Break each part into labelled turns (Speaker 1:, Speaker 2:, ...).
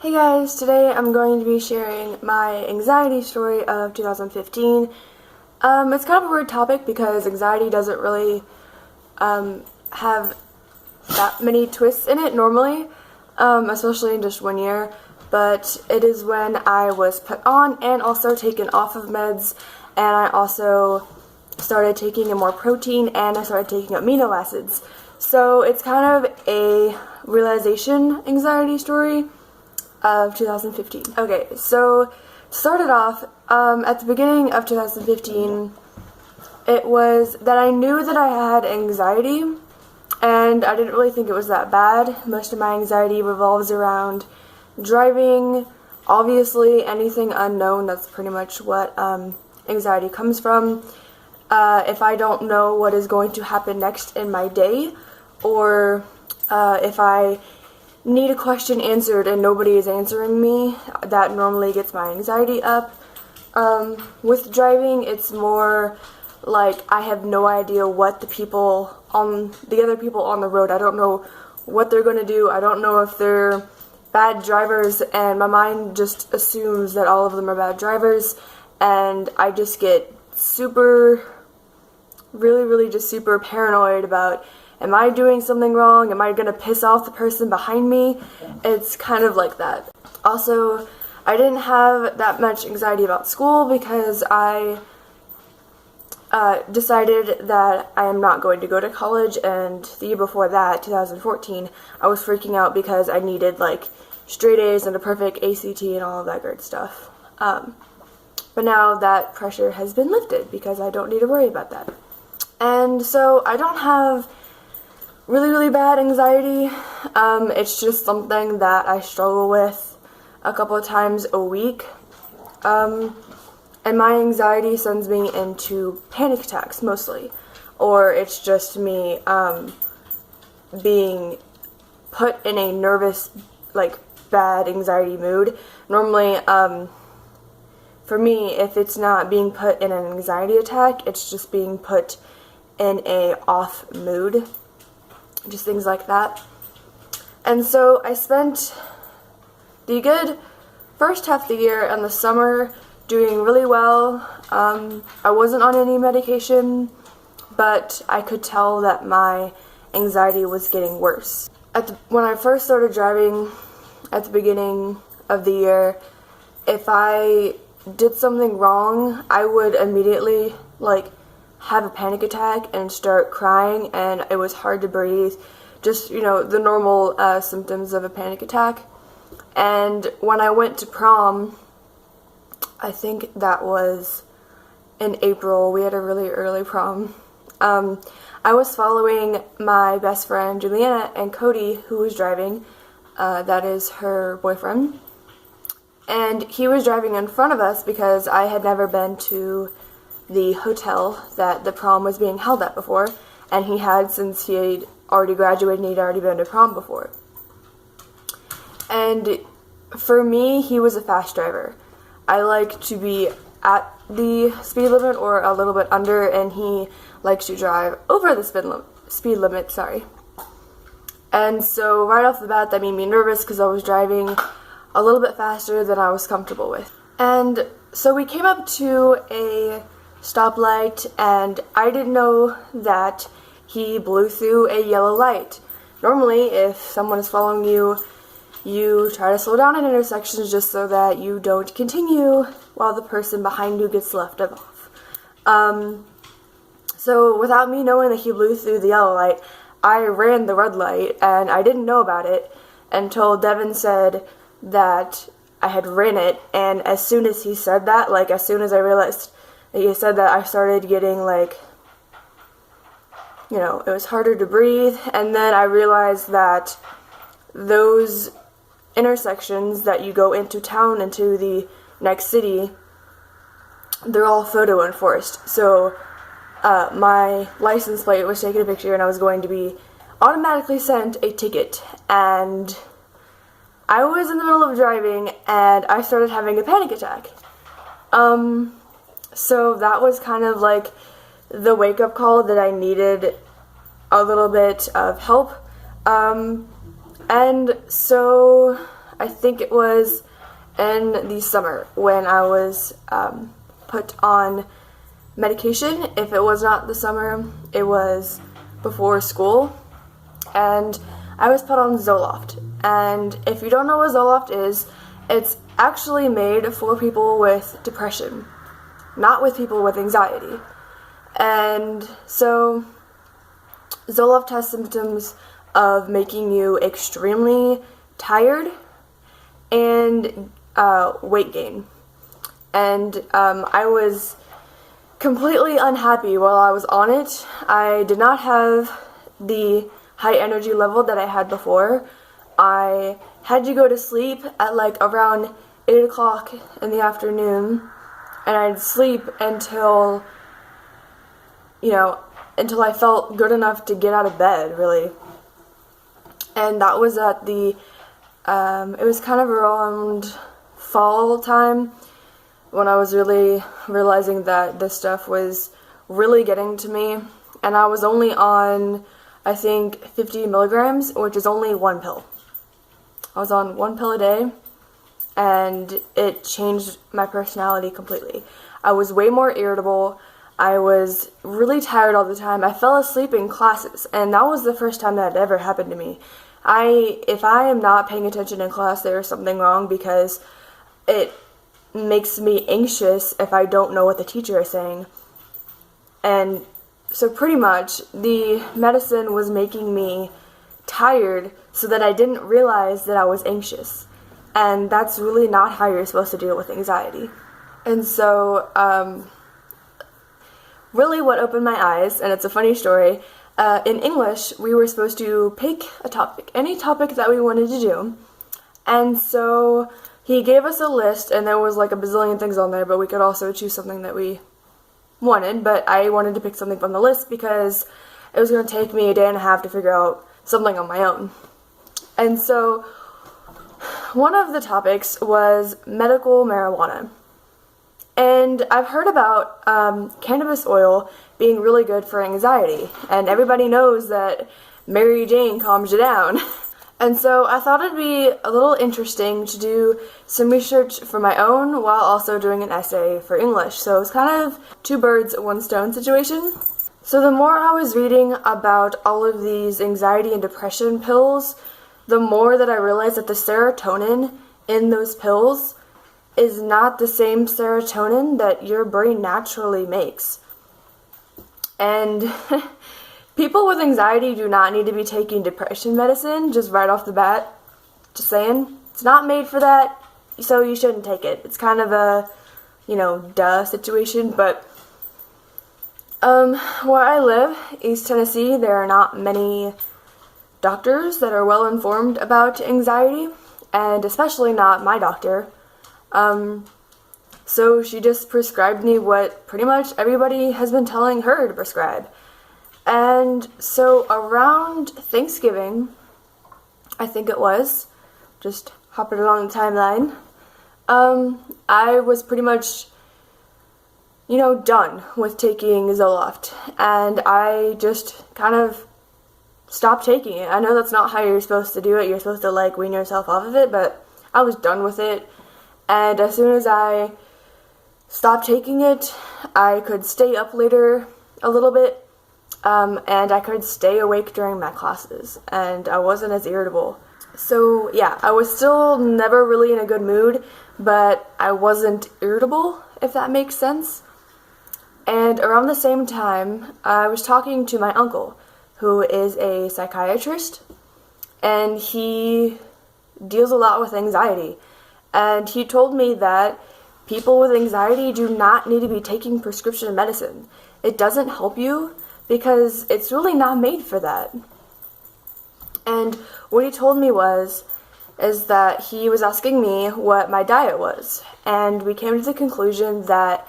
Speaker 1: Hey guys, today I'm going to be sharing my anxiety story of 2015. It's kind of a weird topic because anxiety doesn't really have that many twists in it normally, especially in just 1 year, but it is when I was put on and also taken off of meds, and I also started taking in more protein and I started taking amino acids. So it's kind of a realization anxiety story of 2015. Okay, so started off at the beginning of 2015, it was that I knew that I had anxiety, and I didn't really think it was that bad. Most of my anxiety revolves around driving. Obviously, anything unknown, that's pretty much what anxiety comes from. If I don't know what is going to happen next in my day, or if I need a question answered and nobody is answering me, that normally gets my anxiety up. With driving, it's more like I have no idea what the other people on the road, I don't know what they're going to do. I don't know if they're bad drivers, and my mind just assumes that all of them are bad drivers, and I just get really just super paranoid about, am I doing something wrong? Am I going to piss off the person behind me? It's kind of like that. Also, I didn't have that much anxiety about school because I decided that I am not going to go to college, and the year before that, 2014, I was freaking out because I needed like straight A's and a perfect ACT and all of that good stuff. But now that pressure has been lifted because I don't need to worry about that. And so I don't have really bad anxiety. It's just something that I struggle with a couple of times a week. And my anxiety sends me into panic attacks mostly. Or it's just me being put in a nervous, like, bad anxiety mood. Normally, for me, if it's not being put in an anxiety attack, it's just being put in a off mood. Just things like that. And so I spent the good first half of the year and the summer doing really well. I wasn't on any medication, but I could tell that my anxiety was getting worse. When I first started driving at the beginning of the year, if I did something wrong, I would immediately have a panic attack and start crying, and it was hard to breathe. Just, the normal symptoms of a panic attack. And when I went to prom, I think that was in April, we had a really early prom. I was following my best friend Juliana and Cody, who was driving. That is her boyfriend. And he was driving in front of us because I had never been to the hotel that the prom was being held at before, and he had, since he had already graduated and he'd already been to prom before. And for me, he was a fast driver. I like to be at the speed limit or a little bit under, and he likes to drive over the speed limit. And so right off the bat, that made me nervous because I was driving a little bit faster than I was comfortable with. And so we came up to a stoplight, and I didn't know that he blew through a yellow light. Normally, if someone is following you, you try to slow down at intersections just so that you don't continue while the person behind you gets left off. So without me knowing that he blew through the yellow light, I ran the red light, and I didn't know about it until Devin said that I had ran it. And as soon as he said that, as soon as I realized he said that, I started getting it was harder to breathe. And then I realized that those intersections that you go into town, into the next city, they're all photo enforced. So my license plate was taking a picture, and I was going to be automatically sent a ticket. And I was in the middle of driving, and I started having a panic attack. So that was kind of the wake-up call that I needed a little bit of help. And so I think it was in the summer when I was put on medication. If it was not the summer, it was before school, and I was put on Zoloft. And if you don't know what Zoloft is, it's actually made for people with depression, not with people with anxiety. And so Zoloft has symptoms of making you extremely tired and weight gain. And I was completely unhappy while I was on it. I did not have the high energy level that I had before. I had to go to sleep at like around 8 o'clock in the afternoon, and I'd sleep until I felt good enough to get out of bed, really. And that was at the, it was kind of around fall time when I was really realizing that this stuff was really getting to me. And I was only on, I think, 50 milligrams, which is only one pill. I was on one pill a day, and it changed my personality completely. I was way more irritable. I was really tired all the time. I fell asleep in classes, and that was the first time that had ever happened to me. If I am not paying attention in class, there is something wrong, because it makes me anxious if I don't know what the teacher is saying. And so pretty much the medicine was making me tired so that I didn't realize that I was anxious. And that's really not how you're supposed to deal with anxiety. And so really what opened my eyes, and it's a funny story, in English we were supposed to pick a topic, any topic that we wanted to do. And so he gave us a list, and there was like a bazillion things on there, but we could also choose something that we wanted. But I wanted to pick something from the list because it was going to take me a day and a half to figure out something on my own. And so one of the topics was medical marijuana. And I've heard about cannabis oil being really good for anxiety, and everybody knows that Mary Jane calms you down. And so I thought it'd be a little interesting to do some research for my own while also doing an essay for English. So it's kind of two birds, one stone situation. So the more I was reading about all of these anxiety and depression pills, the more that I realized that the serotonin in those pills is not the same serotonin that your brain naturally makes. And people with anxiety do not need to be taking depression medicine just right off the bat. Just saying. It's not made for that, so you shouldn't take it. It's kind of a, duh situation. But where I live, East Tennessee, there are not many doctors that are well informed about anxiety, and especially not my doctor. So she just prescribed me what pretty much everybody has been telling her to prescribe. And so around Thanksgiving, I think it was, just hopping along the timeline, I was pretty much, done with taking Zoloft. And I just kind of stopped taking it. I know that's not how you're supposed to do it. You're supposed to, wean yourself off of it, but I was done with it. And as soon as I stopped taking it, I could stay up later a little bit, and I could stay awake during my classes, and I wasn't as irritable. So yeah, I was still never really in a good mood, but I wasn't irritable, if that makes sense. And around the same time, I was talking to my uncle, who is a psychiatrist, and he deals a lot with anxiety. And he told me that people with anxiety do not need to be taking prescription medicine. It doesn't help you because it's really not made for that. And what he told me is that he was asking me what my diet was. And we came to the conclusion that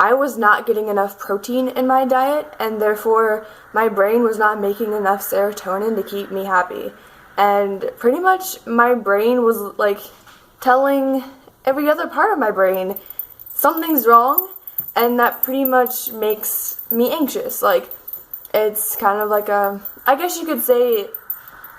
Speaker 1: I was not getting enough protein in my diet, and therefore my brain was not making enough serotonin to keep me happy. And pretty much my brain was telling every other part of my brain something's wrong, and that pretty much makes me anxious. It's kind of I guess you could say,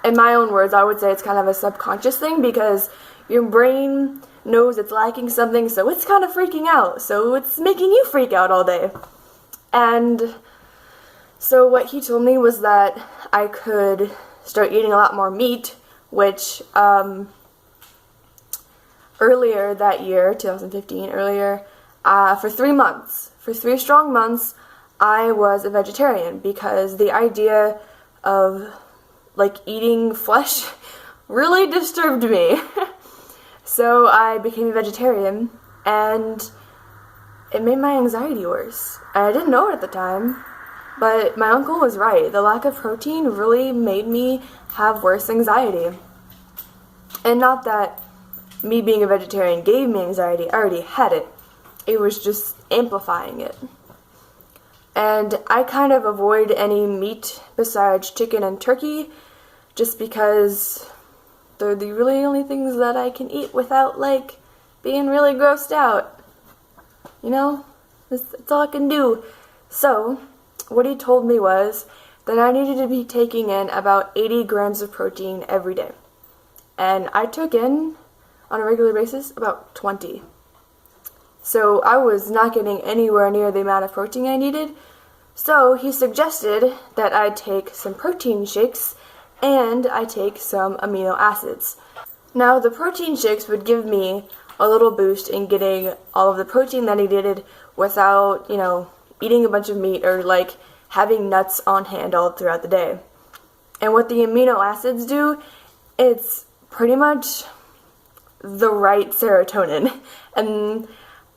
Speaker 1: in my own words, I would say it's kind of a subconscious thing, because your brain knows it's lacking something, so it's kind of freaking out. So it's making you freak out all day. And so what he told me was that I could start eating a lot more meat, which earlier that year, 2015, for 3 months, for 3 strong months, I was a vegetarian because the idea of like eating flesh really disturbed me. So I became a vegetarian, and it made my anxiety worse. And I didn't know it at the time, but my uncle was right. The lack of protein really made me have worse anxiety. And not that me being a vegetarian gave me anxiety, I already had it. It was just amplifying it. And I kind of avoid any meat besides chicken and turkey, just because they're the really only things that I can eat without, like, being really grossed out. You know? That's all I can do. So, what he told me was that I needed to be taking in about 80 grams of protein every day. And I took in, on a regular basis, about 20. So I was not getting anywhere near the amount of protein I needed. So he suggested that I take some protein shakes and I take some amino acids. Now the protein shakes would give me a little boost in getting all of the protein that I needed without, eating a bunch of meat or like having nuts on hand all throughout the day. And what the amino acids do, it's pretty much the right serotonin. And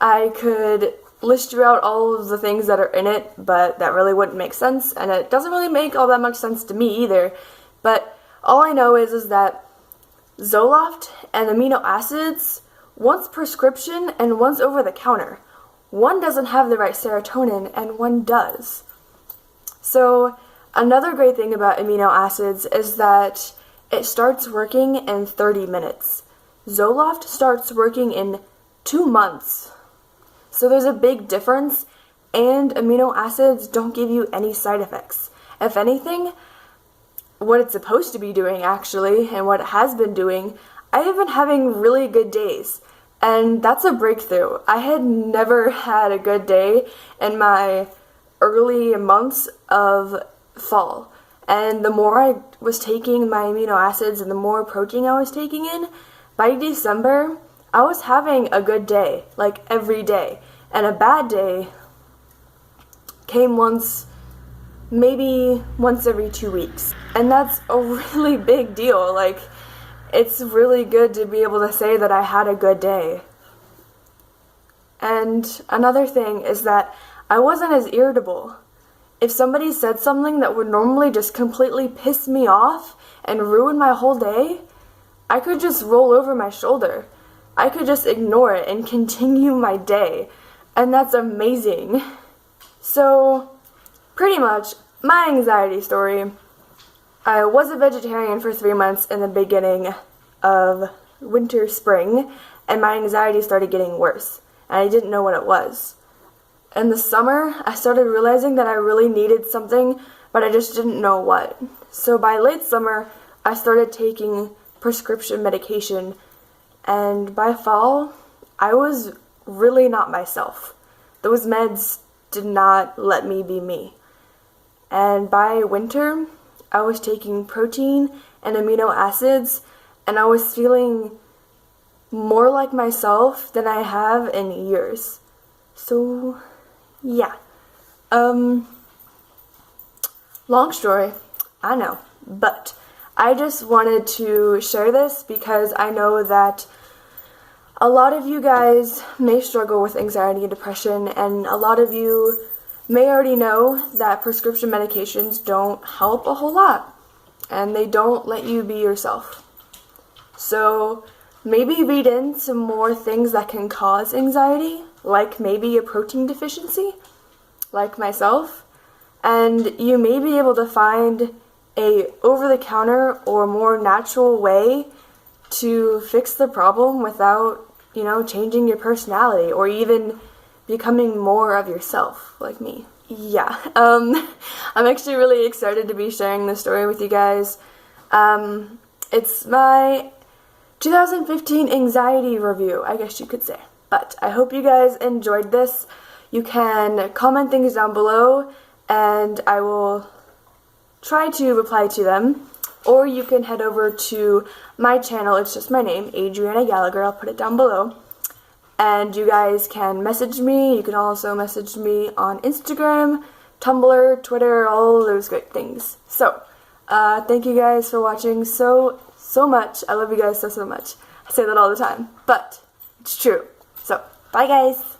Speaker 1: I could list you out all of the things that are in it, but that really wouldn't make sense, and it doesn't really make all that much sense to me either. But all I know is that Zoloft and amino acids, one's prescription and one's over the counter. One doesn't have the right serotonin and one does. So another great thing about amino acids is that it starts working in 30 minutes. Zoloft starts working in 2 months. So there's a big difference, and amino acids don't give you any side effects. If anything, what it's supposed to be doing actually, and what it has been doing, I have been having really good days. And that's a breakthrough. I had never had a good day in my early months of fall. And the more I was taking my amino acids and the more protein I was taking in, by December, I was having a good day, like every day. And a bad day came maybe once every 2 weeks. And that's a really big deal. Like, it's really good to be able to say that I had a good day. And another thing is that I wasn't as irritable. If somebody said something that would normally just completely piss me off and ruin my whole day, I could just roll over my shoulder. I could just ignore it and continue my day. And that's amazing. So, pretty much, my anxiety story. I was a vegetarian for 3 months in the beginning of winter, spring, and my anxiety started getting worse. And I didn't know what it was. In the summer, I started realizing that I really needed something, but I just didn't know what. So by late summer, I started taking prescription medication, and by fall, I was really not myself. Those meds did not let me be me. And by winter, I was taking protein and amino acids, and I was feeling more like myself than I have in years. So, yeah. Long story, I know, but I just wanted to share this because I know that a lot of you guys may struggle with anxiety and depression, and a lot of you may already know that prescription medications don't help a whole lot, and they don't let you be yourself. So maybe read in some more things that can cause anxiety, like maybe a protein deficiency, like myself, and you may be able to find a over-the-counter or more natural way to fix the problem without, changing your personality or even becoming more of yourself, like me. Yeah, I'm actually really excited to be sharing this story with you guys. It's my 2015 anxiety review, I guess you could say. But I hope you guys enjoyed this. You can comment things down below and I will try to reply to them. Or you can head over to my channel, it's just my name, Adriana Gallagher, I'll put it down below. And you guys can message me. You can also message me on Instagram, Tumblr, Twitter, all those great things. So, thank you guys for watching so much. I love you guys so much. I say that all the time, but it's true. So, bye guys!